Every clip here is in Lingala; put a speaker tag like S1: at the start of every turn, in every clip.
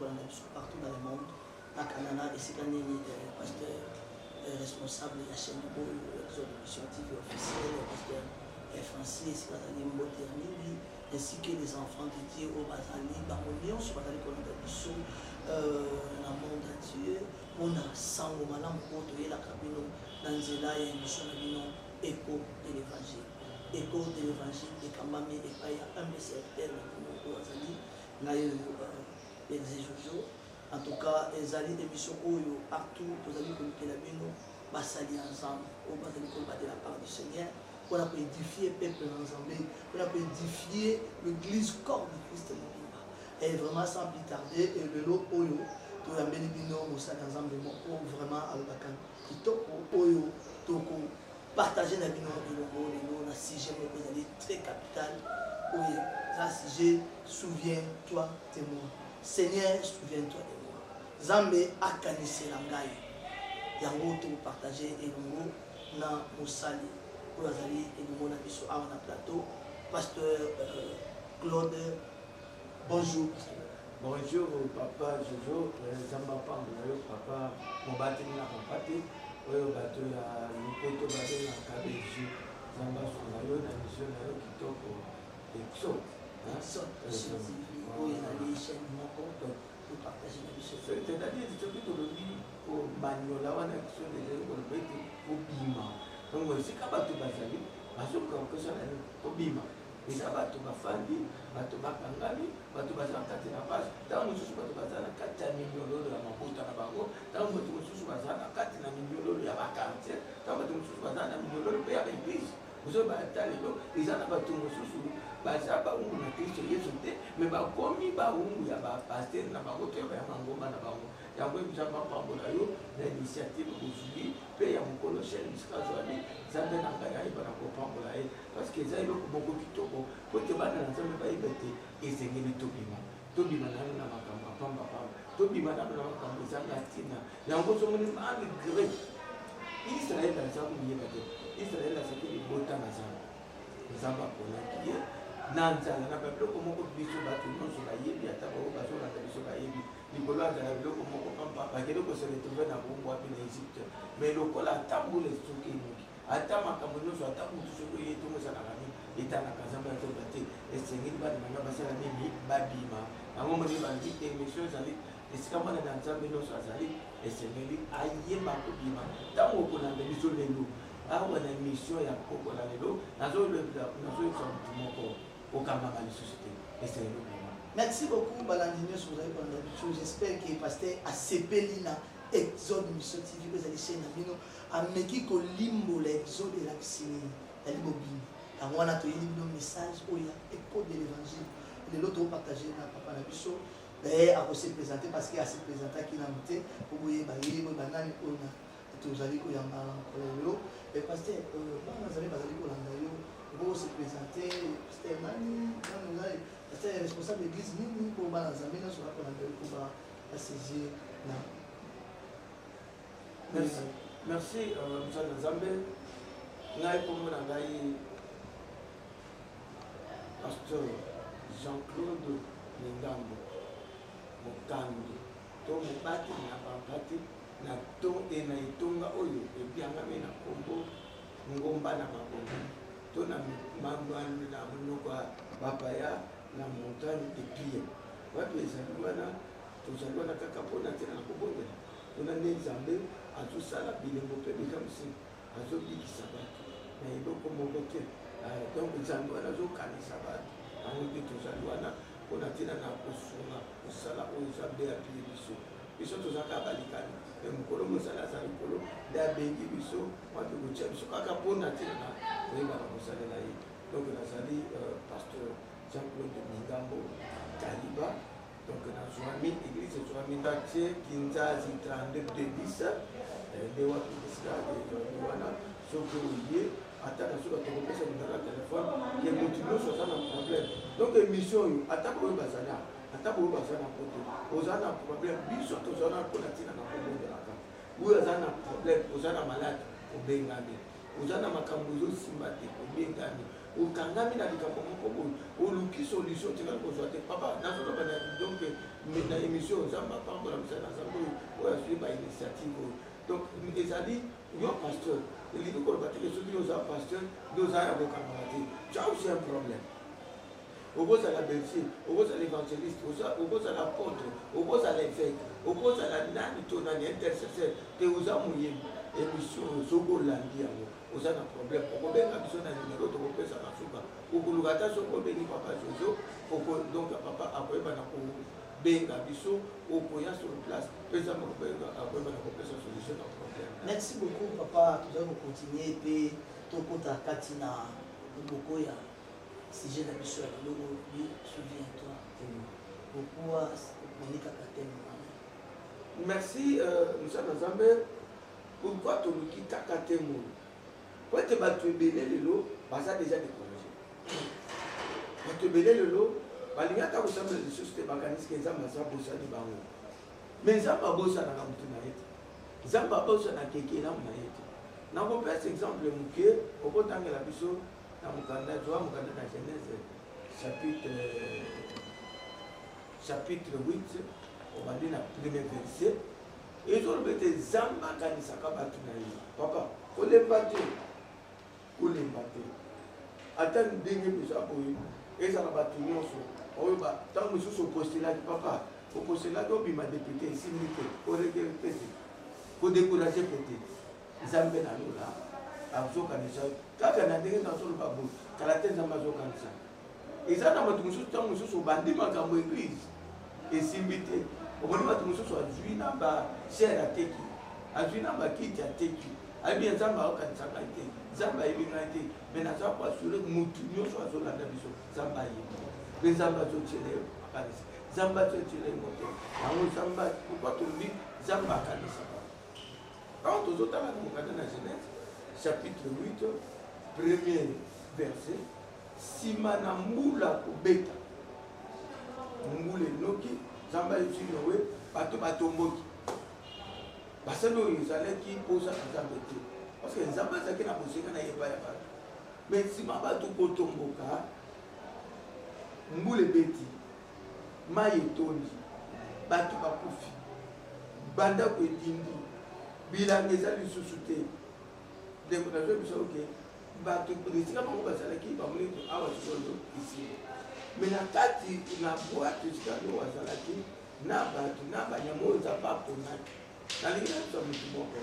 S1: partout dans le monde. À Canada, et c'est quand il pasteur responsable de la chaîne de Exode TV officielle, le pasteur Francis, ainsi que les enfants de Dieu au Bazali, Bamonion, sur Bazali Kolondabiso, dans le monde entier, on a 100 malam auto et la cabine, dans Zela et émission de écho de l'évangile. Écho de l'évangile, et quand même, et pas un de ces terres au Bazali, là, il y a Jojo. En tout cas, les alliés d'émission Oyo, Arthur, vous allez connaître la bino, Bassali ensemble, au bas de la part du Seigneur, on a pu édifier le peuple ensemble, on a pu édifier l'église corps du Christ. Et vraiment sans plus tarder, et le lot Oyo, tout le monde bino, on s'est ensemble, vraiment à l'Obakan, qui toque Oyo, toko, partager la bino, la sujet, vous allez très capital, oui, ça sujet, souviens-toi, témoin. Seigneur, souviens-toi de moi. Zambé a canissé l'angaï. Yango to partager et nous na Moussali. Pour Azali et nous na biso à un plateau. Pasteur Claude, bonjour.
S2: Bonjour papa Jojo, Zamba Pango, papa Mobati na Kompati, Oyo Bato ya Lupoto Bato na Kabeji, Zamba Sonayo na mission na Kitoko Exo. C'est-à-dire que tu dis au Magnola, on a question des au Bima. Donc, si Kabato Bazali, Mazoka, que ça au Bima. Et ça va tout Bafandi, Bato Bakangami, Bato Bazan Katina Paz, dans le sous Bato Bazan, 4 millions de Maputa Nabago, dans le sous Bazan, 4 millions de Yabakanti, dans le sous Bazan, 1 million de Père Église. Vous avez battu les gens à tout le sous. Bazaba ou na Kristo Yesu te me ba komi ba ungu ya ba pasteur na ba kote ya mangoma na bango ya ko bizaba pambola yo na initiative kuzuli pe ya mukolo shell discussion zambe na ngaya iba na ko pambola e parce que za ilo kuboko kitoko ko te bana na zambe ba ibete esengeli tobima na makamba pamba to bima na makamba zanga tina ya ko so moni ma gré Israël a ça vous yebate Israël a ça qui bota na zamba pona qui nanzala na biloko moko biso bato nyonso bayebi ata bao bazolanda biso bayebi likolo azala biloko moko pampa bakende kose retrouve na bongo wapi na Egypte mais lokola atambula soki enoki ata makambo nyonso ata mutu soki oye tomosalaka nini etanaka nzambe azoba te esengeli bana nanga basala nini babima yango moni balobi émission ezali esika mwana na nzambe nyonso azali esengeli ayeba kobima ntango okolanda biso lelo awa na émission ya kokola lelo nazoyebisa mutu moko
S1: Merci beaucoup, Balandino, sur vous avez pendant l'habitude. J'espère que le pasteur a cepeli na Exode Mission TV, vous allez chez Nabino, a meki ko limbo l'exode et la piscine, la libobine. Et on a trouvé un message où il y a écho de l'évangile. Et l'autre partagé na papa Nabiso, d'ailleurs, a aussi présenté parce qu'il a se présenté qui l'a monté pour vous voyez, banane, on a tout ça, il y a un peu de pasteur, on a un pour se présenter, c'était responsable de l'église, nous pour balancer, nous sommes pour saisir.
S2: Merci, M. Nzambe. Nous comme pasteur Jean-Claude Lingambo, Mokando, to Mobati na Bambati, na to et na Itonga Oyo, et bien na Kombo, Ngomba na Mabomba. Tona mambani na mnoka babaya na montagne de Pia. Watu ezaliwana tozaliwana kaka pona tena na kobondela. Tona nde Nzambe azosala bilembo pe bikamisi azobikisa bato. Na eloko moko te. Donc Nzambe wana azokanisa bato. Yango mpe tozaliwana pona tena na kosunga kosala oyo Nzambe apie biso. Biso tozalaka balikani. Mukolo mosala za likolo nda bengi biso wapi kotia biso kaka pona tena oyebaka kosalela ye. Donc nazali pasteur Jean-Claude Mingambo Kaliba. Donc nazwami église ezwami quartier Kinzazi 32-10 nde wapi esika wana soki oye ata na soki atokopesa numéro ya téléphone ke motu nyonso aza na problème. Donc émission oyo ata boyo bazali ata boyo baza na poto oza na problème biso toza na mpona ntina na kobondelaka oyo aza na problème oza na malade obengami oza na makambo ezosimba te obengami okangami na likambo moko boye oluki solution tikali kozwa te papa nazoloba na donc na émission nzambe apambola mosala na nzambe oyo asui bainitiative oyo donc ezali yo pasteur elingi koloba teke soki oza pasteur nde oza ya kokangama te tu as aussi un problème okozala berger okozala évangéliste okozala apôtre okozala évêque okozala nani to nani intercesseur te oza moyembi émission soki olandi yango oza na problème okobenga biso na numero tokopesa na suka okoluka ata soki obengi papa jojo donc papa akoyeba na kobenga biso okoya sur place pesa akoyeba na kopesa solution na problème.
S1: Merci beaucoup papa, nous allons continuer et tokota kati na loboko ya sujet na biso ya logo bi souviens-toi pourquoi monika katemo.
S2: Merci Moussa Nzambe pourquoi toluki kakatemo po ete bato ebele lelo baza déjà découragé bato ebele lelo balingi ata kosambela lisusu te bakanisi ke nzambe aza bosani bango mais nzambe abosanaka motu na ye te nzambe abosana keke elamu na ye te nakopesa exemple moke okotangela biso na mokanda zwa mokanda na Genèse chapitre 8 obandi na premier verset ezoloba ete nzambe akanisaka bato na ye papa kolemba te ata ndenge mpenza boye ezala bato nyonso oyo ntango mosusu opostolaki papa opostolaki obima depute esimbi te orekele te te kodécourage pete nzambe na lola azokanisa kaka na ndenge nazoloba boye kala te nzambe azokanisa eza na bato mosusu ntango mosusu obandi makambo église esimbi te omoni bato mosusu azwi na bachere ateki azwi na bakiti ateki ayebi nzambe aokanisaka te nzambe ayebi ngai te me naza koasure motu nyonso azolanda biso nzambe ayebi mpe nzambe azotiele akanisa nzambe azotiele motema yango nzambe pourkui tolobi nzambe akanisaka quand tozotala na mokanda na Genèse chapitre 8 premier verset nsima na mbula kobeta mbula enoki nzambe ayuti Noe bato batomboki basali oyo ezalaki mposa na nzambe te parce que nzambe azalaki na bosenga na yeba ya bato mais nsima bato kotomboka mbula ebeti mai etondi bato bakufi bandako etindi bilanga eza lisusu te ndeko nazwa biso oke bato esika bango bazalaki bamoni awa sikoyo isi mais na kati na bwato esika oyo bazalaki na bato na banyama oyo nzambe aponaki nalingi na biso motu moko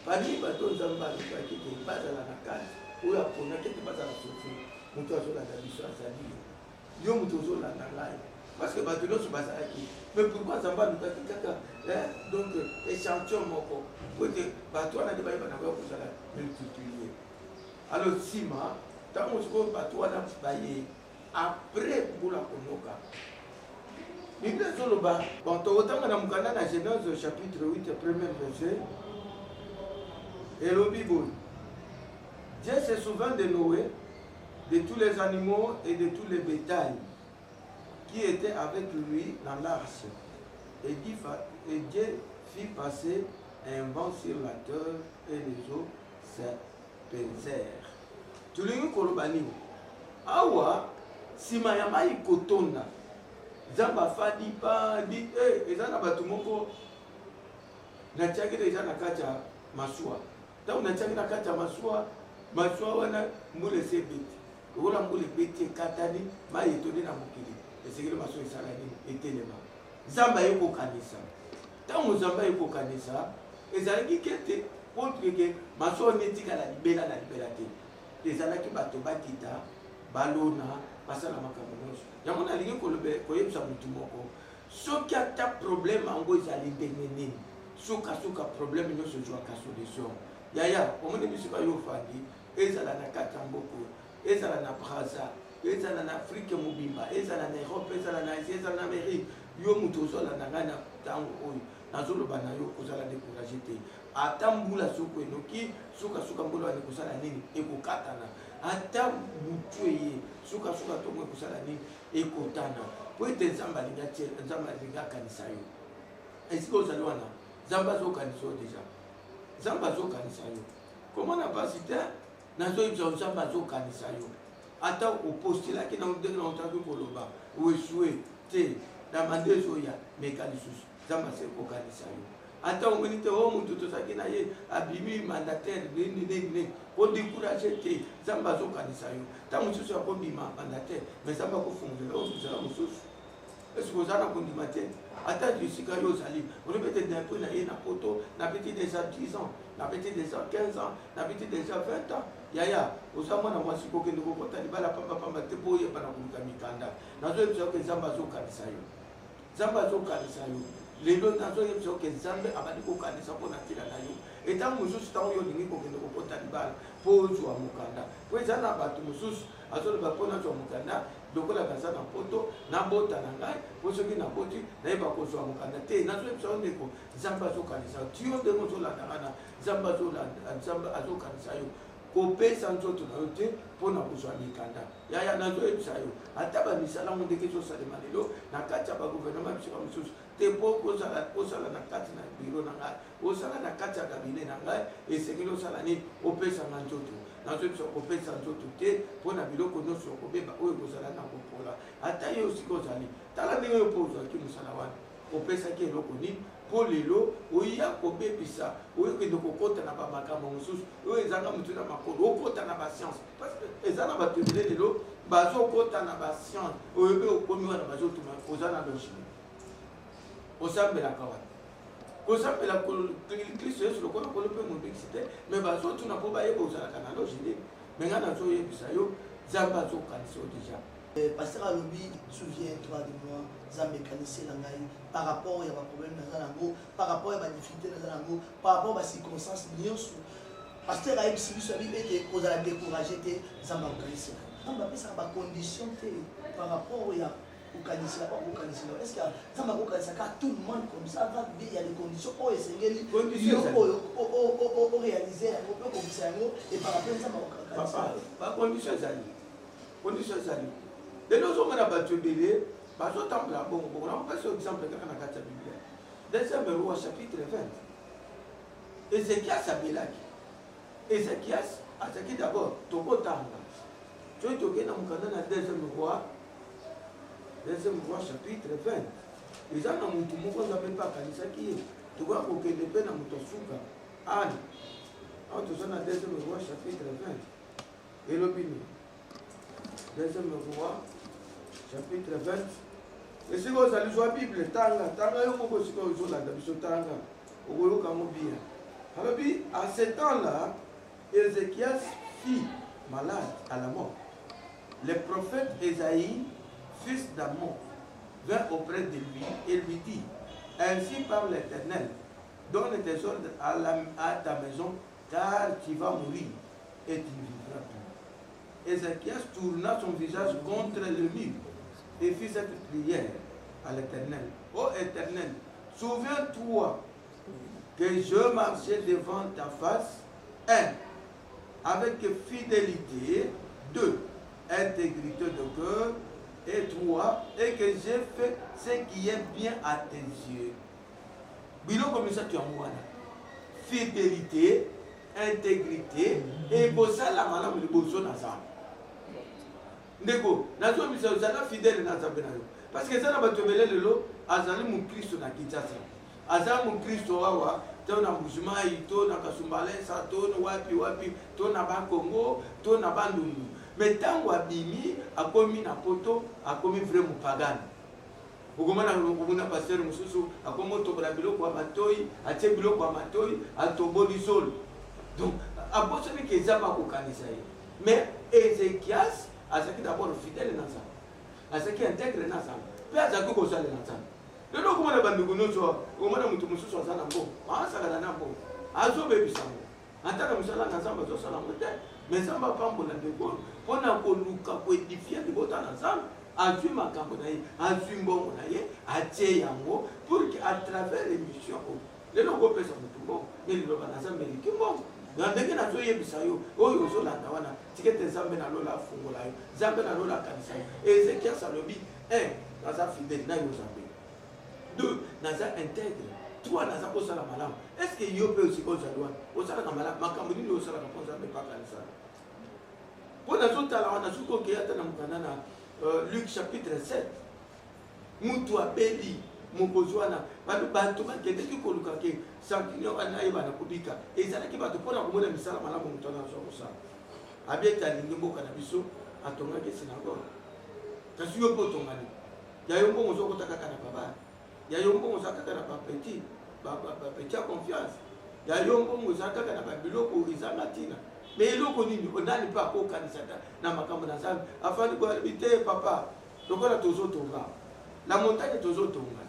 S2: balingi bato oyo nzambe alukaki te bazala na kati oyo aponaki ete bazala sofi moto azolanda biso azali yo moto ozolanda ngai parce que bato nyonso bazalaki mais pourquoi nzambe alukaki kaka donc échantillon moko po ete bato wana nde bayeba na koya kozala multiplier alors nsima ntango sikoyo bato wana baye après mbula konoka Bible ezoloba bon tokotanga na mokanda na Genèse chapitre 8 premier verset elobi boye Dieu se souvint de Noé, de tous les animaux et de tous les bétails qui étaient avec lui dans l'arche. Et Dieu fit passer un vent sur la terre et les eaux s'apaisèrent. Tulingi koloba nini? Awa sima ya mai kotonda. Nzambe afandi pandi eza na bato moko natiaki eza na kati ya masuwa. Ntango natiaki na kati ya masuwa wana mbula esi ebeti. Lokola mbula ebeti ekatani mai etondi na mokili esekeli masuwa esala nini etelema. Nzambe aye kokanisa. Ntango Nzambe aye kokanisa ezalaki kete potreke masuwa netikala libela na libela te. Ezalaki bato bakita balona basala makambo nyonso. Yango nalingi koyebisa motu moko soki ata problème yango ezali ndenge nini suka problème nyonso ezwaka solution. Yaya omoni bisika yo ofandi ezala na kati ya mboka ezala na Brazza ezala na Afrique mobimba ezala na Europe ezala na Asie ezala na Amérique yo moto ozolanda ngai na ntango oyo nazoloba na yo kozala découragé te ata mbula soko enoki suka mbula wana ekosala nini ekokatana ata butu eye suka tongo ekosala nini ekotana po ete nzambe alingi akanisa yo esika ozali wana nzambe azokanisa yo deja nzambe azokanisa yo komona pasi te nazoyebisa nzambe azokanisa yo ata opostulaki na ndenge na otaki koloba oesue te na mandezo oya meka lisusu nzambe ase kokanisa yo ata omoni te o moto tozalaki na ye abimi mandataire nini kodécourage te nzambe azokanisa yo ntango mosusu akobima mandataire mais nzambe akofungula oyo kozala mosusu eske oza na kondima te ata esika yo ozali olobi ete dempo na ye na poto napeti déjà 10 ans napeti déjà 15 ans napeti déjà 20 ans yaya oza mwana mwasi kokende kokota libala pambapamba te mpo oyeba na koluka mikanda nazoyebisa yoke nzambe azokanisa yo nzambe azokanisa yo lelo nazoyebisa yoke nzambe abandi kokanisa mpo na ntina na yo etango mosusu ntango yo olingi kokende kokota libala mpo ozwa mokanda po eza na bato mosusu azoloba mpo nazwa mokanda lokola kaza na poto nabota na ngai po soki naboti nayeba kozwa mokanda te nazoyebisa yo ndeko nzambe azokanisa yo tiyo ndenge ozolandaka na nzambe azokanisa yo kopesa nzoto na yo te mpona kozwa mikanda yaya nazoyebisa yo ata bamisalango ndenge ezosalema lelo na kati ya baguvernema bisika mosusu te mpo osala na kati na biro na ngai osala na kati ya kabine na ngai esengeli osala nini opesanga nzoto nazoyebisa kopesa nzoto te mpona biloko nyonso okobeba oyo kozala na kopola ata ye osika ozali tala ndenge yo mpo ozwaki mosala wana opesaki eloko nini mpo lelo oya kobebisa oyokende kokota na bamakambo mosusu oyo ezanga motu na makolo okota na bascience parce que eza na bato ebele lelo bazokota na bascience oyobe okomi wana bazotuma oza na logime osambelaka wana kosambela kristo yesu lokola kolo mpe modexite mais bazotuna mpo bayeba ozalaka na logine me nga nazoyebisa yo nzambe azokanisa yo déjà
S1: Pasteur Alobi, souviens-toi de moi, Zambé Kanissé Langaï, par rapport à ma problème dans l'ango, par rapport à ma difficulté dans l'ango, par rapport à ma circonstance, Pasteur Aïb Sibi était aux à décourager, Zamba Kanissé. Zamba ça ma condition par rapport à Kanissé, est-ce que Zamba Kanissé, car tout le monde comme ça va bien, il y a des conditions, oh, c'est réalisé, comme ça, et par rapport à Zamba Kanissé.
S2: Pas condition, condition, de nos hommes à battu belé, pas autant de la bombe, on a passé exemple dans la carte biblique. Deuxième roi chapitre 20. Ézéchias a Bélaki. Ézéchias a dit d'abord, Togo Tanga. Tu es toqué dans mon canal à deuxième roi chapitre 20. Les gens n'ont tout le monde n'appelle pas Kalisaki. Tu vois qu'aucun des peines à Moutosouka. Anne. En tout cas, dans deuxième roi chapitre 20. Et l'opinion. Deuxième roi, chapitre 20. Et si vous allez jouer la Bible, Tanga, alors, à ce temps-là, Ézéchias fit malade à la mort. Le prophète Ésaïe, fils d'Amon, vint auprès de lui et lui dit: ainsi parle l'Éternel, donne tes ordres à ta maison, car tu vas mourir et tu ne vivras plus. Ézéchias tourna son visage contre le mur et fit cette prière à l'Éternel. Ô Éternel, souviens-toi que je marchais devant ta face, 1. Avec fidélité, 2. Intégrité de cœur, et 3. Et que j'ai fait ce qui est bien à tes yeux. Bilo comme ça tu as moi. Fidélité, intégrité, et pour ça la malade le besoin dans ça. Ndeko, nazo misa zala fidèle na Nzambe na yo. Parce que ça na batobele lelo azali mu Kristo na Kinshasa. Azali mu Kristo wawa, to na Mbujimayi, to na Kasumbalesa, to na wapi, to na Bankongo, to na Bandundu. Mais tango abimi akomi na poto, akomi vraiment pagane. Okomana okuna pasteur mususu akomo to bra biloko ya matoi, atie biloko ya matoi, atoboli sol. Donc aposoni ke zaba ko kanisa ye. Mais Ézéchias azaki d'abord fidèle na Nzambe, azaki intègre na Nzambe, mpe azaki kozala na Nzambe. Lelo okomona bandeko nyonso okomona moto mosusu aza na mbongo aasakana na mbongo azobebisa ngo ata na mosala na Nzambe azosala ngo te mais Nzambe apambola ndeko mpona koluka koedifie libota na Nzambe azwi makambo na ye azwi mbongo na ye atie yango pour que à travers émission oyo lelo okopesa motu mbongo me liloba na Nzambe eleki mbongo na ndenge nazoyebisa yo oyo ozolanda wana tikete Nzambe nalola afungola yo Nzambe nalola akanisa yo. Ézéchias alobi 1 naza fidèle na yo Nzambe, 2 naza intègre, 3 naza kosala malamu. Est-ce que yo mpe osika ozali wana osalaka malamu makambo nini osalaka mpo Nzambe epakanisa? Pour la zone talent, qui est Luc chapitre 7. Mutu abeli mukozwana bantu bakende kikoluka ke sankino anaye bana kubika ezala ki bato pona komona misala malamu mutu na zo kosala abeta lingi mboka na biso atonga ke sinagogue kasi yo potongani ya yo mbongo zo kotaka kana baba ya yo mbongo za kaka na petit petit a confiance ya yo mbongo za kaka na biloko izanga tina mais eloko nini onani pa ko kanisa na makambo na zambi afani ko bite papa lokola tozo tonga la montagne tozo tonga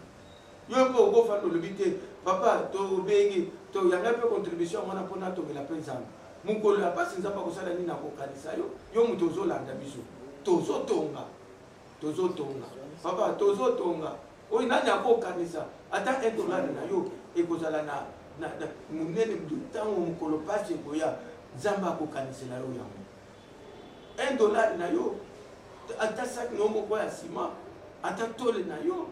S2: yo po go fa no lebite papa to bengi to yanga pe contribution mona pona to la présence mukolo ya pasi nzamba ko sala ni na ko kanisa yo muto zo landa biso tozo tonga papa tozo tonga o nani ko kanisa ata $1 na yo ekozala na munene mdutango mukolo pasi boya zamba ko kanisa la yo yango $1 na yo ata sak no moko ya sima ata tole na yo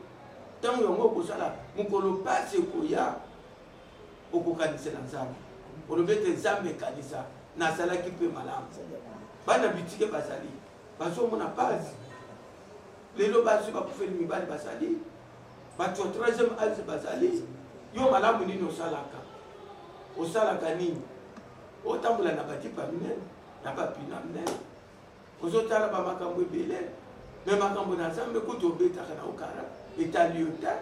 S2: tango yango kozala mukolo pasi koya okokanisela nzambe olobete nzambe kanisa nazalaki mpe malamu bana bitike bazali bazomona pasi lelo bazwi bakufeli mibali bazali bato 3e âge bazali yo malamu nini osalaka nini otambola na batipa minene na bapina minene ozotala bamakambo ebele me makambo na nzambe kutu obetaka na okara etali yo te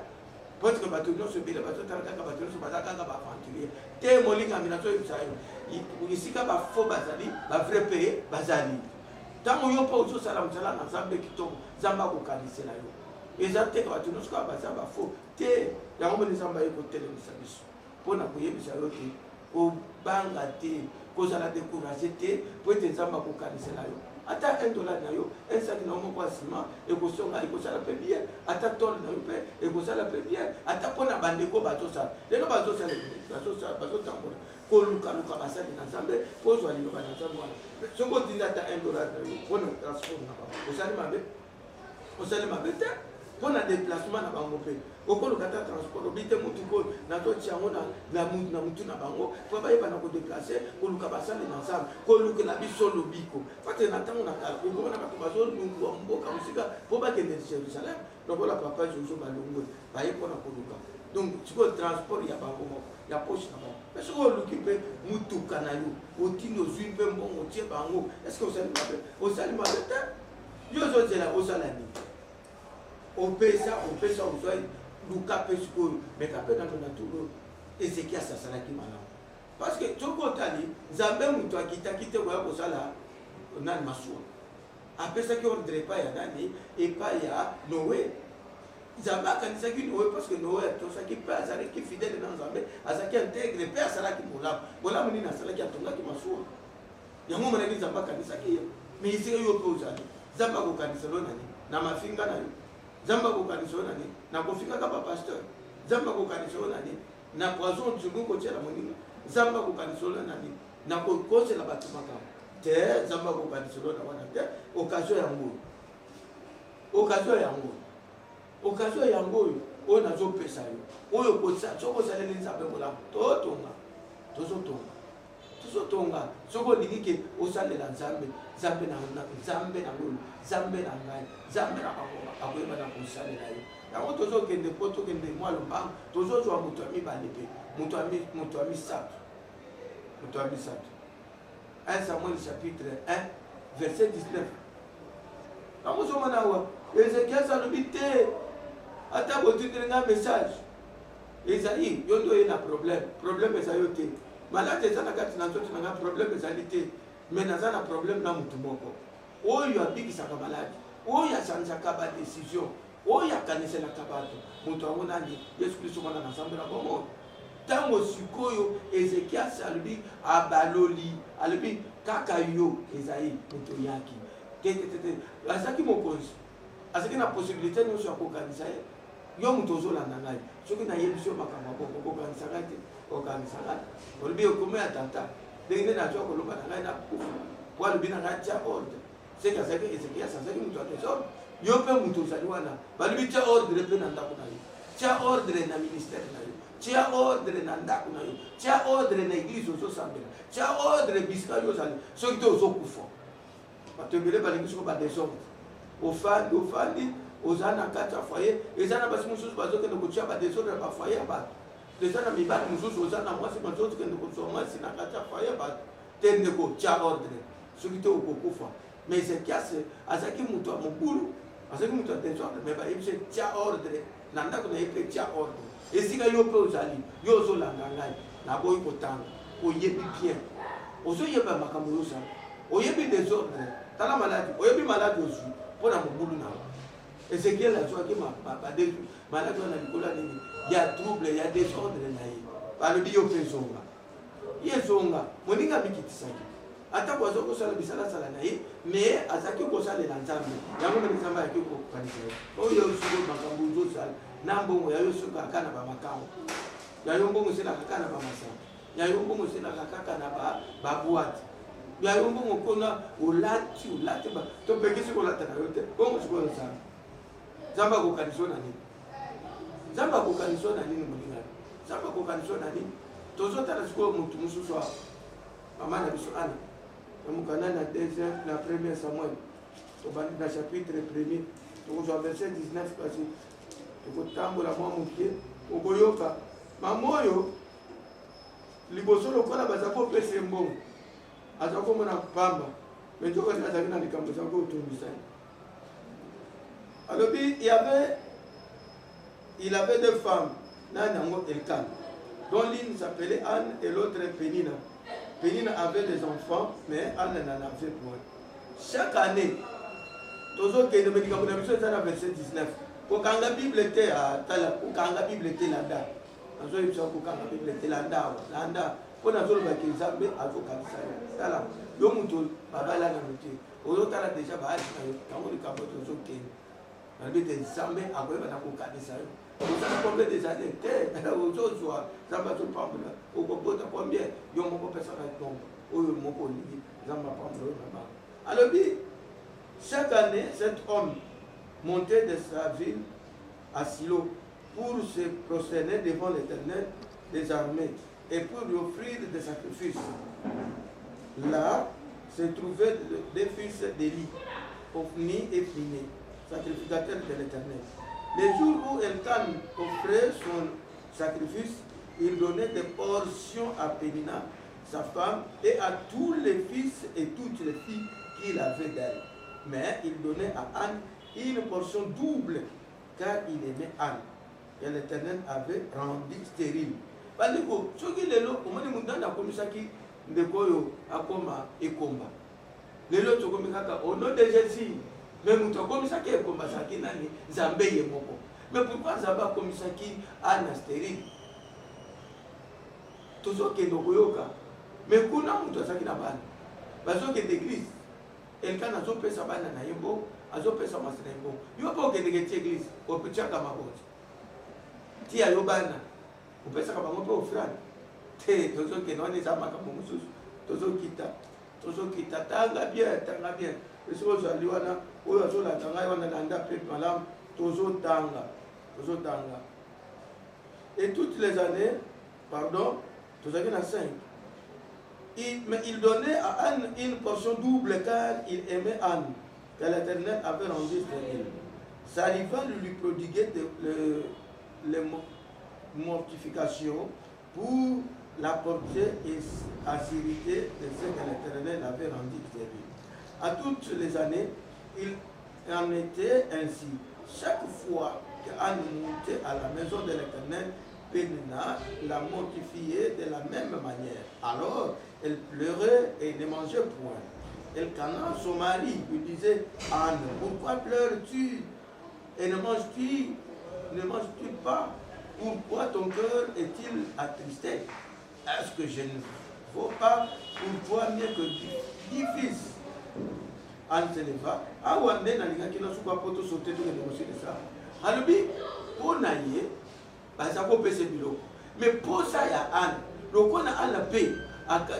S2: parce que bato nyonso ebele bazotala kaka bato nyonso baza kaka baaventurier te molingami nazoyebisa yo esika bafo bazali bavrai mpe bazali ntango yo mpo ozosala mosala na nzambe kitoko nzambe akokanisela yo eza te bato nyonso kaka baza bafo te yango moni nzambe aye kotelemisa biso mpona koyebisa yo te kobanga te kozala découragé te po ete nzambe akokanisela yo ata $1 na yo esaki na yo moko ya nsima ekosonga ekosala mpe bien ata tole na yo mpe ekosala mpe bien ata mpona bandeko bazosala lelo bazotambola kolukaluka basali na nzambe mpo ozwa liloba na nzambe wana soki otinda ata $1 na yo mpona transport na bango osali mabe te mpona déplacement na bango mpe okoluka ata transport obite mutu ko nazotia yango na mutu na bango mpo bayebana kodeplace koluka basali na nzambe kolukela biso lobiko pate na ntango na kala okomona bato bazolungwa mboka mosika mpo bakende Jérusalem lokola papa jojo balongwe baye mpona koluka donc sikoyo transport ya bango moko ya poche na bango mais soki oluki mpe mutuka na yo otindi ozwi mpe mbongo otie bango estce osali mabe te yo ozozela osala nini opesa ozwa luka mpe sikoyo meka mpe na tolo Ezekias asalaki malamu parce que soki otali nzambe moto akitaki te koya kosala nani masuwa apesaki ordre epai ya nani epai ya Noe nzambe akanisaki Noe parce que Noe atosaki mpe azalaki fidèle na nzambe azalaki intègre mpe asalaki bolamu nini asalaki atongaki masuwa yango monaki nzambe akanisaki ye mais esika yo mpe ozali nzambe akokanisa lo nani na mafinga na yo nzambe akokanisa yo nani na kofingaka bapasteur nzambe akokanisa yo nani na poison nzungu kotiela moninga nzambe akokanisa yo nani na kokosela bato makambo te nzambe akokanisa yo na wana te okazio yango oyo nazopesa yo oyo soki osaleli nzambe molamu tozotonga soki olingi ke osalela nzambe na ngai nzambe na bango akoyeba na kosalela yo yango tozokende mpo tokende mwa lombango tozozwa moto ya mibale mpe moto ya misato 1 Samuel chapitre 1 verset 19 yango ozomona awa Ezekias alobi te ata botindeli nga message ezali yo nde oye na problème eza yo te malade eza na kati na nzoto na nga problème ezali te mais naza na problème na motu moko oyo abikisaka maladi oyo asanzaka badécision oyo akaniselaka bato moto yango nani Yesu Kristo mwana na nzambe na bomoi ntango sikoyo Ezekias alobi abaloli alobi kaka yo ezali moto yaki te azalaki mokonzi azalaki na possibilité nyonso ya kokanisa ye yo moto ozolanda ngai soki nayebi so makambo aboko okanisaka te okanisaka olobi okome ya tata ndenge nde nazwa koloba na ngai nakufa po alobi na ngai tia ordre seki azalaki Ezekias azalaki moto ya desordre yo mpe moto ozali wana balobi tia ordre mpe na ndako na yo tia ordre na ministère na yo tia ordre na ndako na yo tia ordre na église ozosambela tia ordre bisika yo ozali soki te ozokufa bato ebele balingi soko badésordre ofandi oza na kati ya foyer eza na basi mosusu bazokende kotia badésordre ya bafoyer ya bato eza na mibali mosusu oza na mwasi bazokende kozwa mwasi na kati ya foyer ya bato te ndeko tia ordre soki te okokufa mais Ezekias azalaki moto ya mobulu azalaki moto ya désordre mais bayebisi tia ordre na ndako na ye mpe tia ordre esika yo mpe ozali yo ozolanda ngai naboyi kotanga oyebi bien ozoyeba makambo yozala oyebi désordre tala maladi oyebi maladi ozwi mpo na mobulu na Ezekiel azwaki maladi wana likolo ya nini ya trouble ya désordre na ye balobi yo mpe zonga ye zonga moninga mikitisaki atako aza kosala bisalasala na ye mais azalaki kosalela nzambe yango mpe nzambe ayaki kokanisa ye oyo soko makambo ozosala na mbongo yayo soki aka na bamakambo yayo mbongo eselaka kaka na bamasanga yayo mbongo eselaka kaka na babwate yayo mbongo kona olati topekisi kolata na yo te bongo sikoyo nzambe nzambe akokanisa na nini nzambe akokanisa na nini molingani nzambe akokanisa na nini tozotala sikoyo motu mosusu awa mama na biso ana namokana na deuxième na premier Samuel tobandi na chapitre premier tokozwa verset 19 kasi tokotambola mwa mokie okoyoka mama oyo liboso lokola baza kopesa ye mbongo aza komona pamba mais nzoko te azalaki na likambo eza kotombisa ye alobi il avait deux femmes nani yango Elkana dont l'une s'appelait Anne et l'autre Pénina. Pénina avait des enfants mais Anne n'en avait point. Chaque année tozokende me likambo na biso eza na verset 19 kokanga bible te atala kokanga bible te landa azoyebisa kokanga bible te landa mpo nazolobaki nzambe azokanisa yo tala yo moto babala na mote ozotala deja baali na yo yango likambo tozokende nalobi te nzambe akoyeba na kokanisa yo ozala combien des années te ozozwa nzambe azopambola okobota combien yo moko pesaka nombre oyo moko olingi nzambe apambola oyo na bango alobi chaque année cet homme montait de sa ville à Silo pour se prosterner devant l'Éternel des armées et pour lui offrir des sacrifices. Là se trouvaient des fils d'Élie, Ophni et Phiné, sacrificateurs de l'Éternel. Les jours où Elkan offrait son sacrifice, il donnait des portions à Pénina, sa femme, et à tous les fils et toutes les filles qu'il avait d'elle. Mais il donnait à Anne une portion double, car il aimait Anne. Et l'Éternel avait rendu stérile. Bandeko, soki lelo omoni mundanda komisaki ndeko yo akoma ekomba. Lelo tokomi kaka au nom de Jésus. Mais mutu akomisaki ekomba saki nani Nzambe ye moko. Mais pourquoi Nzambe akomisaki Anne stérile? Tozokende koyoka. Mais kuna mutu asaki na bana. Bazokende église. Elkana azopesa bana na yembo, azopesa masi na yembo. Yo po okendeke ti église, opetiaka maboti. Tia yo bana. Opesaka bango mpe ofrane te tozokende wana eza makambo mosusu tozokita tanga bien esi ozali wana oyo azolanda ngai wana landa mpe malamu tozotanga et toutes les années pardon tozalaki na 5 mais il donnait à Anne une portion double car il aimait Anne que l'Éternel avait rendu stérile. Sa rivale lui prodiguait les mortification pour la portée et acidité de ce que l'Éternel avait rendu stérile. À toutes les années, il en était ainsi. Chaque fois qu'Anne montait à la maison de l'Éternel, Pénina la mortifiait de la même manière. Alors, elle pleurait et ne mangeait point. Elkana, son mari, lui disait, Anne, pourquoi pleures-tu et ne manges-tu pas? Pourquoi ton cœur est-il attristé? Est-ce que je ne vaux pas pour toi mieux que 10 fils? Anne se leva. Awande nalingaki na suka poto sauter tout le négocier de ça. Alobi, pour naïe, baza ko pese biloko. Mais pour ça ya Anne, loko na Anne paye.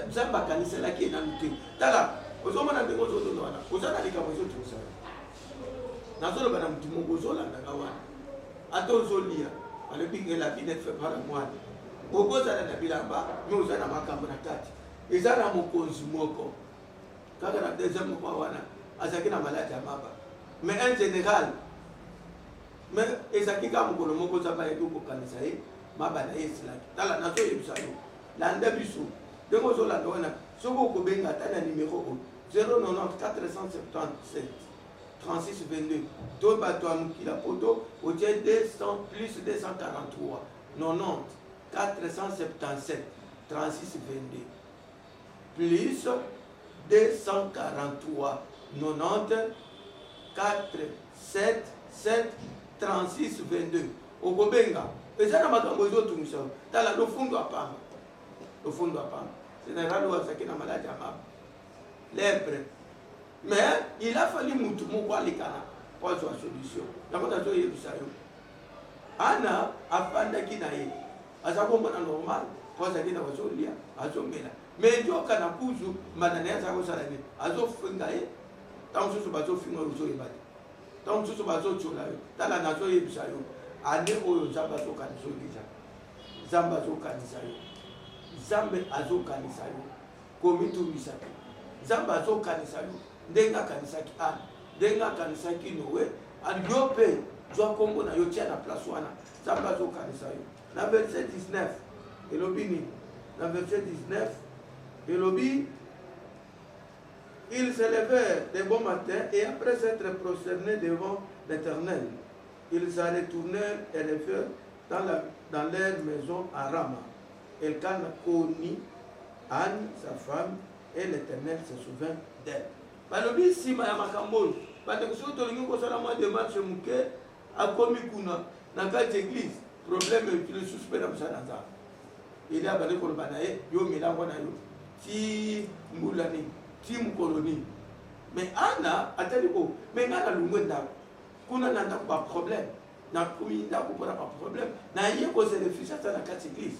S2: Nzamba kaniselaki na luté. Tala, ozomona ndeko zotondo wana. Ozana likambo zo tout ça. Nazolo bana mutimo kozolanda kawana. Atozolia. Alobi que la vie ne fait pas la moine. Okozala na bilamba, mais ozana makambo na kati. Ezana mokonzi moko. Kaka na deuxième fois wana, azaki na malade ya maba. Mais en général, mais ezaki ka mokolo moko za ba yebi kokanisa ye maba na ye esilaki. Tala nazo yebisa yo. Landa biso. Ndenge ozolanda wana soki okobenga ata na numéro 090 477 36 22 to bato ya mokila poto otie 200 plus 243 90 477 36 22 plus 243 90 477 36 22 okobenga eza na makambo ezotungisa tala lofundo apamba général wazaki na malade ya maba lèpre mais il a fallu mutu moko alikana po azwa solution yango nazoyebisa yo ana afandaki na ye aza komona normal po azalaki na bazolia azomela mais nzoka na kuzu mbanda na ye aza kosala nini azofinga ye ntango mosusu bazofinga oyo ozoyeba te ntango mosusu bazotiola yo tala nazoyebisa yo ane oyo nzambe azokanisa yo deja nzambe azokanisa yo nzambe azokanisa yo komitungisa te nzambe azokanisa yo ndenge akanisaki ana ndenge akanisaki noe yo mpe zwa kombo na yo tia na place wana nzambe azokanisa yo na verset 19 elobi nini na verset 19 elobi ils se levèrent de bon matin et après s'être prosternés devant l'Éternel ils s'en retournèrent et revinrent dans leur maison à Rama. Elkana connut Anne, sa femme, et l'Éternel se souvint d'elle. Balobi sima ya makambo. Bate kuso tolingi ko sala mo démarche muke akomi kuna na kati église. Problème le suspect na msana za. Il a balé ko banaye yo milango na yo. Ti mbulani, ti mkoloni. Mais Anna atali ko mais ngana lungwenda. Kuna nanda ko problème. Na komi ndako pour pas problème. Na ye ko se réfugier na kati église.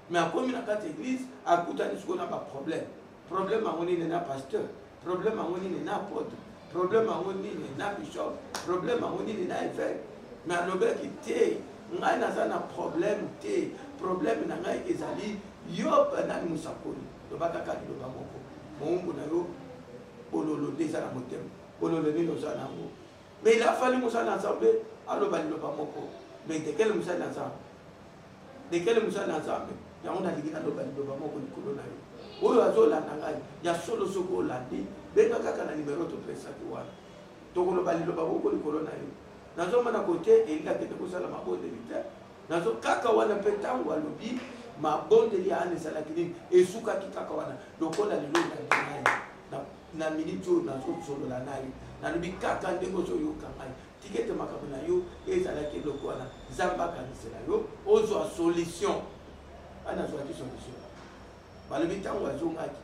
S2: Mais à comme dans cette église, à côté de ce qu'on a pas de problème. Problème à mon n'est pas pasteur, problème à mon n'est pas apôtre, problème à mon n'est pas bishop, problème à mon n'est pas évêque. Mais à l'objet qui t'est, on a un problème, t'es problème n'a pas ezali, yo na musakoli, le bakaka le bamoko. Mon bonayo, bololo déjà la motem, bololo ni nos anamo. Mais il a fallu musa ensemble, alors bali le bamoko. Mais de quel musa ensemble? De quel musa ensemble? Yango na ligina lo bali loba moko likolo na yo oyo azolanda ngai ya solo soko olandi benga kaka na numéro to pesa ki wana tokolo bali loba moko likolo na yo nazomona kote elinga kete kosala mabonde lite nazo kaka wana mpe ntango alobi mabondeli ya ane ezalaki nini esukaki kaka wana lokola lelo na miniti oyo nazosolola na ye nalobi kaka ndenge ozoyoka ngai tikete makambo na yo ezalaki eloko wana nzambe akanisela yo ozwa solution ana zwaki solution balobi ntango azongaki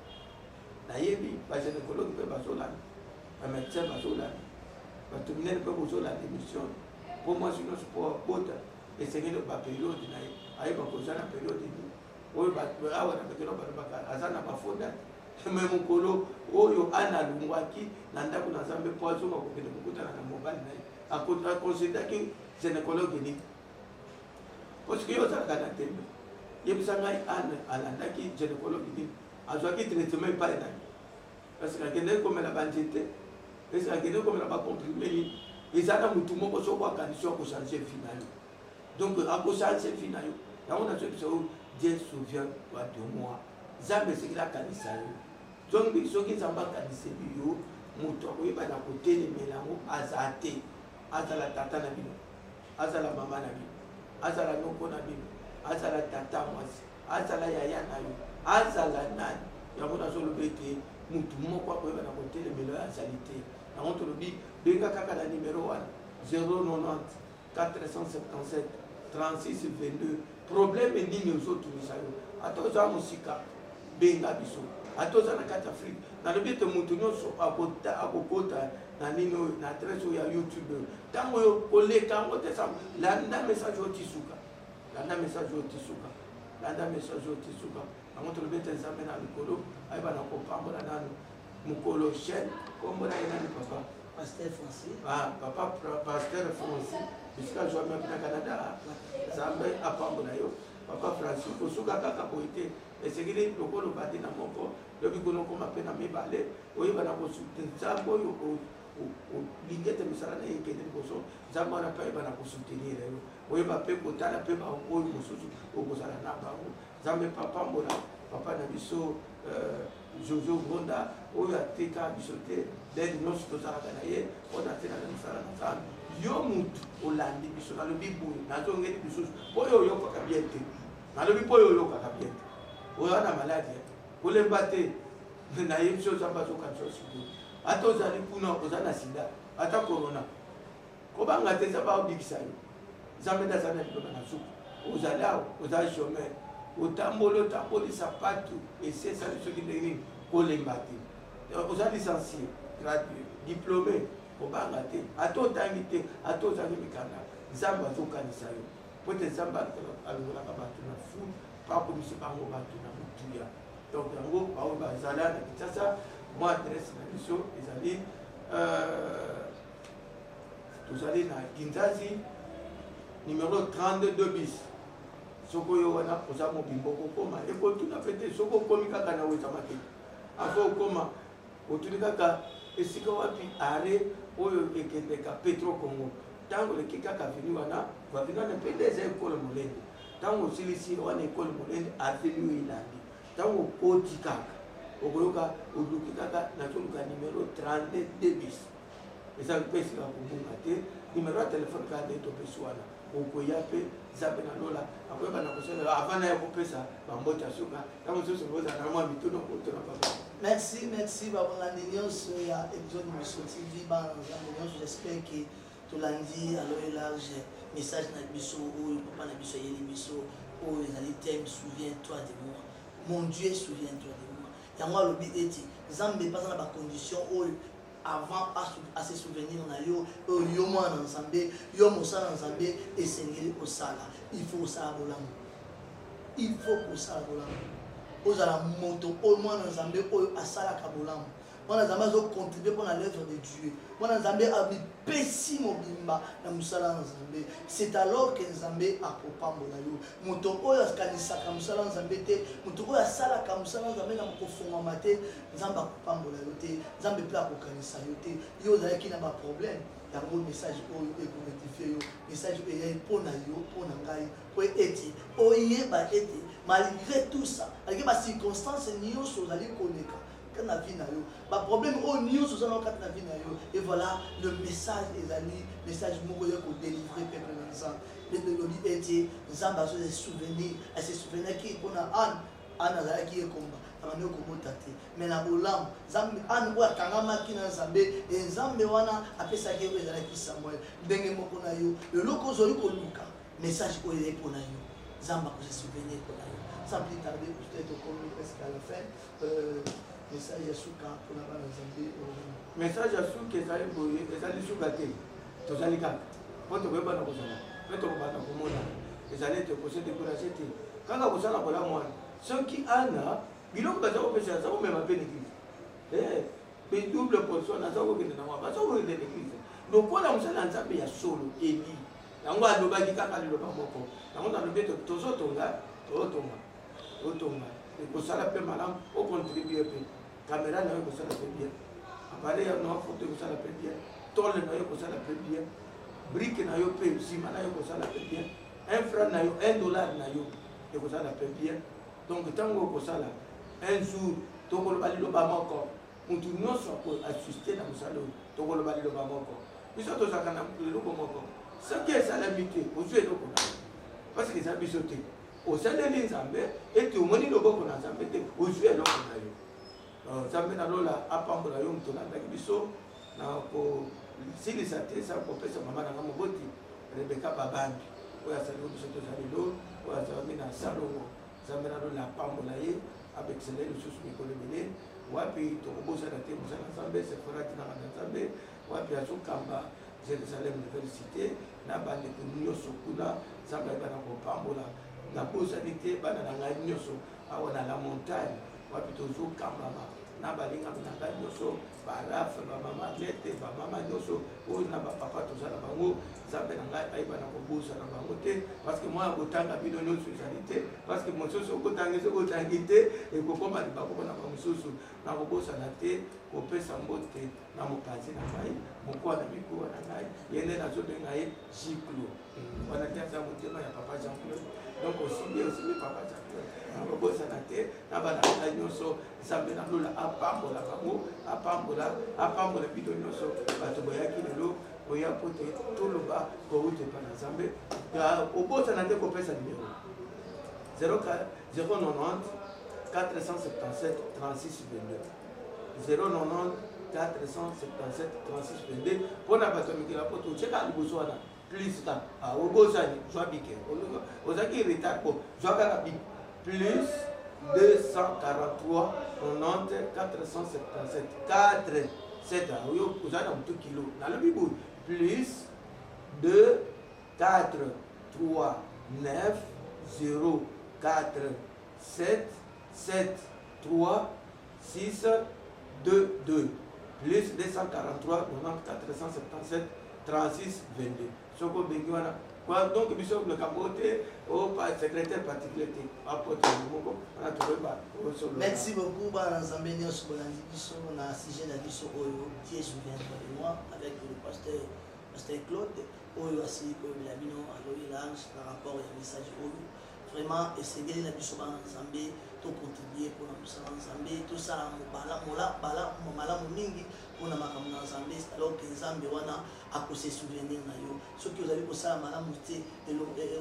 S2: nayebi bagynécologue mpe bazolanda bamédecin bazolanda baterminele mpe bozolanda émission mpo mwasi nyonso mpo bota esengeli baperiode na ye ayeba koza na periode nini oyo awa na bekelo balobaka aza na bafonda me mokolo oyo ana alungwaki na ndako na nzambe mpo azonga kokende kokutana na mobali na ye akonsidaki gynécologue nini parceke yo ozalaka na tembe yebisa ngai ane alandaki gynécologue nini azwaki traitement epai na ye parce que akendeki komela banzete esi akendeki komela bakomprime nini eza na motu moko soko akanisi akochange vi na yo donc akochange vi na yo yango nazobisa oyo Dieu souvient toi de moi nzambe esengeli akanisa yo zongi soki nzambe akaniseli yo moto akoyeba na kotelemela yango aza te azala tata na bino azala mama na bino azala noko na bino azala tata mwasi azala yaya na yo azala nani yango nazoloba ete motu moko akoyeba na kotelemela yo azali te yango tolobi benga kaka na numero wana 090 477 36 22 problème nini ozotungisa yo ata oza mosika benga biso ata oza na kati afrique nalobi ete motu nyonso akokota na nini oyo na adresse oyo ya youtube ntango oyo koleka yango te sa landa message oyo tisuka landa message oyo tisuka landa message oyo tisuka yango tolobi ete nzambe na likolo ayeba na kopambola nano mokolo chaine kombola ye nani papa
S1: Pasteur Francis.
S2: Ah, papa Pasteur Francis bisika zwa mpe na Canada nzambe apambola yo papa Francis kosuka kaka boite esengeli lokolo bate na moko lobi kono koma mpe na mibale oyeba na kosuka nzambe oyo lingete misala na yekete liboso nzambe wana mpe ayeba na kosoutenir yo oyeba mpe kotala mpe baoyo mosusu okozala na bango nzambe mpe apambola papa na biso Jojo Gonda oyo ateka biso te ndenge nyonso tozalaka na ye mpona atekaka misala na nzambe yo mutu olandi biso nalobi boye nazongeli biso mpo oyo oyokaka bien te nalobi mpo oyo oyokaka bien te oyo wana maladi kolemba te nayebi so nzambe azokanisa sikoyo ata ozali kuna oza na sida ata corona kobanga te nzambe aobikisa yo nzambe nde aza na liloba na suku ozali awa oza chômeur otamboli sapatu esesali soki ndenge nini kolemba te oza licencié diplômé kobanga te ata otangi te ata ozangi mikanda nzambe azokanisa yo po te nzambe alongolaka bato na fu mpo akomisi bango bato na motuya donc yango baoyo bazala na Kinshasa mwa adresse na biso ezali tozali na Kinzazi numéro 32 bis soko yo wana oza mobimbo kokoma ekotuna pete soko okomi kaka na wezama te afo okoma otuni kaka esika wapi are oyo ekendeka Petro Congo ntango leki kaka vini wana vavini wana mpe nde eza ekole molende ntango osilisi wana ekole molende aveni oyo elandi ntango okoti kaka okoyoka oluki kaka nazoluka numero 32 bis eza mpe esika kobunga te numero ya telefone kaka nde topesi wana okoya mpe nzambe na lola akoyeba na kosala avant ya kopesa bambote asuka ntango mosusu kozala na mwa mitono kotona papa.
S1: Merci babongandi nyonso ya episode Mission TV banzambe nyonso j'espère que tolandi alors large message na biso oyo papa na biso yeli biso oyo ezali thème souviens-toi de moi mon Dieu souviens-toi de moi yango alobi eti nzambe epasa na bacondition oyo avant à se souvenir na yo yo mwana nzambe yo mosala nzambe esengeli osala il faut osala bolamu il faut kosala bolamu ozala moto oyo mwana nzambe oyo asalaka bolamu mwana nzambe azocontribue mpona l'œuvre de Dieu mwana nzambe abipesi mobimba na mosala na nzambe c'est alors que nzambe akopambola yo moto oyo akanisaka mosala na nzambe te moto oyo asalaka mosala na nzambe na kofungwama te nzambe akopambola yo te nzambe mpe akokanisa yo te yo ozalaki na baproblème yango message oyo ekorectifie yo message oyo eyai mpona yo mpona ngai po ete oyeba ete malgré tout ça malgré bacirconstance nyonso ozali koleka na vie na yo ba problème au nyonso ozala kati na vie na yo et voilà le message ezali message moko ya ko délivrer peuple na nzambe le lobby ete nzambe azo se souvenir ki mpona Anne azalaki ekomba abandi okobota te mais na bolamu nzambe Anne oyo akangamaki na nzambe e nzambe wana apesaki oyo ezalaki Samuel ndenge moko na yo leloko ozali koluka message oyo ezali mpona yo nzambe akose souvenir mpona yo sans plus tarder peut-être comme presque à la fin message ya suka mpona bana nzambe
S2: message ya suka ezali boye ezali suka te tozali kaka mpo tokoyeba na kozala mpe tokobanda komona ezali ete kose découragé te kaka kosala bolamu wana soki ana biloko baza kopesa aza komema mpe l'église mpe double portion aza kokende na mwa baza kokende l'église lokola mosala ya nzambe ya solo eli yango alobaki kaka liloba moko yango nalobi ete tozotonga otonga ekosala mpe malamu ocontribue mpe caméra na yo ekosala mpe bien appareil na yo foto ekosala mpe bien tole na yo ekosala mpe bien brique na yo mpe nsima na yo ekosala mpe bien un franc na yo $1 na yo ekosala mpe bien donc ntango okosala un jour tokoloba liloba moko mutu nyonso assister na mosala oyo tokoloba liloba moko biso tozalaka na eloko moko soki esalami te ozwi eloko na yo parce que eza biso te osaleli nzambe ete omoni loboko na nzambe te ozwi eloko na yo nzambe nalola apambola yo moto olandaki biso na kosilisa te sa kopesa mama nanga moboti Rebeka Babambi oyo asali biso tozali lo oyo azalaki na salongo nzambe nalola apambola ye apekisela lisusu mikolo ebele wapi tokobosana te mosala nzambe sefora tinaka na nzambe wapi azokamba Jerusalem Université na bandeko nyonso kuna nzambe ayebana kopambola nabosani te bana na ngai nyonso awa na la montagne wapi tozokambama na balingami na ngai nyonso barafe bamama lete bamama nyonso oyo na bapapa tozala bango nzambe na ngai ayebana kobosana bango te parceke mwa ya kotanga bino nyonso ezali te parceke mosusu okotangi soki otangi te ekokoma libako mpona bango lisusu na kobosana te kopesa mbote na mopanzi na ngai mokwa na mikuwa na ngai ye nde nazobenga ye Giclo wana te aza motema ya papa Jean Claude donc osimbi papa Jean Claude na kobosana te na bana na nyonso nzambe na lola apambola bango apambola bino nyonso bato boyaki lelo koya po te toloba kouta epai na nzambe obosana te kopesa numero 090 477 36 22 090 477 36 22 mpona bato mikela po totyeka liboso wana plus ta obosani zwa bike ozaki retard po zwa kaka bik plus 243 90 477 4 7 oyo ozali na motu kilo nalobi boye plus 2 4 3 9 0 4 7 7 3 6 2 2 plus 243 90 477 36 22 soko bengi wana kwa donc biso le capote au secrétaire particulier apote moko na toba solo.
S1: Merci beaucoup bana nzambe nyonso bolandi biso na sujet na biso oyo Dieu souviendra de moi avec le pasteur Claude oyo asili ko la bino aloyi large par rapport au message oyo vraiment essayer na biso bana nzambe to contribuer pour na musala nzambe to sala malamu mingi mpona makambo na nzambe alors que nzambe wana akose souvenir na yo soki ozali kosala malamu te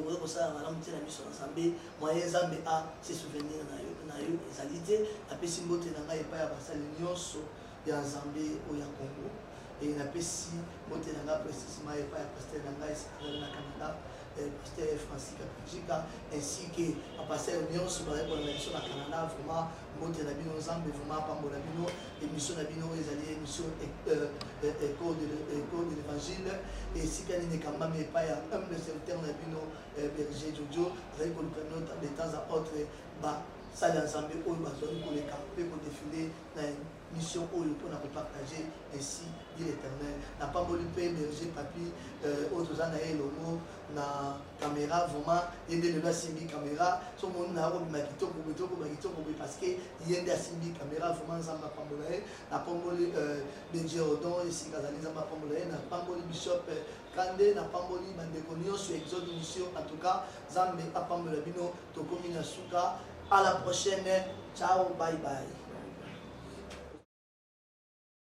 S1: oza kosala malamu te na biso na nzambe moyen nzambe a se souvenir na yo ezali te napesi mbote na ngai epai ya basali nyonso ya nzambe oyo ya Congo e napesi mbote na ngai précisement epai ya paster na ngai ezali na Canada pasteur Francis Kapujika ainsi que pasteur nyonso bazali na biso na Canada vraiment mbote na bino nzambe vraiment pambola bino émission na bino ezali émission écho de l'évangile esika nini ekambami epai ya humble serviteur na bino berger Jojo azali koluka bino de temps à autre basali ya nzambe oyo bazwali koleka mpe kodefile na mission oyo mpona kopartage ainsi dit l'éternel na pamboli mpe berger papi oyo toza na ye elongo na caméra vraiment ye nde lelo asimbi caméra so moni na akobima kitoko boye parce que ye nde asimbi caméra vraiment nzambe apambola ye na pamboli berger odon esika azali nzambe apambola ye na pamboli bishop Kande na pamboli bandeko nyonso exode mission en tout cas nzambe apambola bino tokomi na suka à la prochaine ciao bye bye.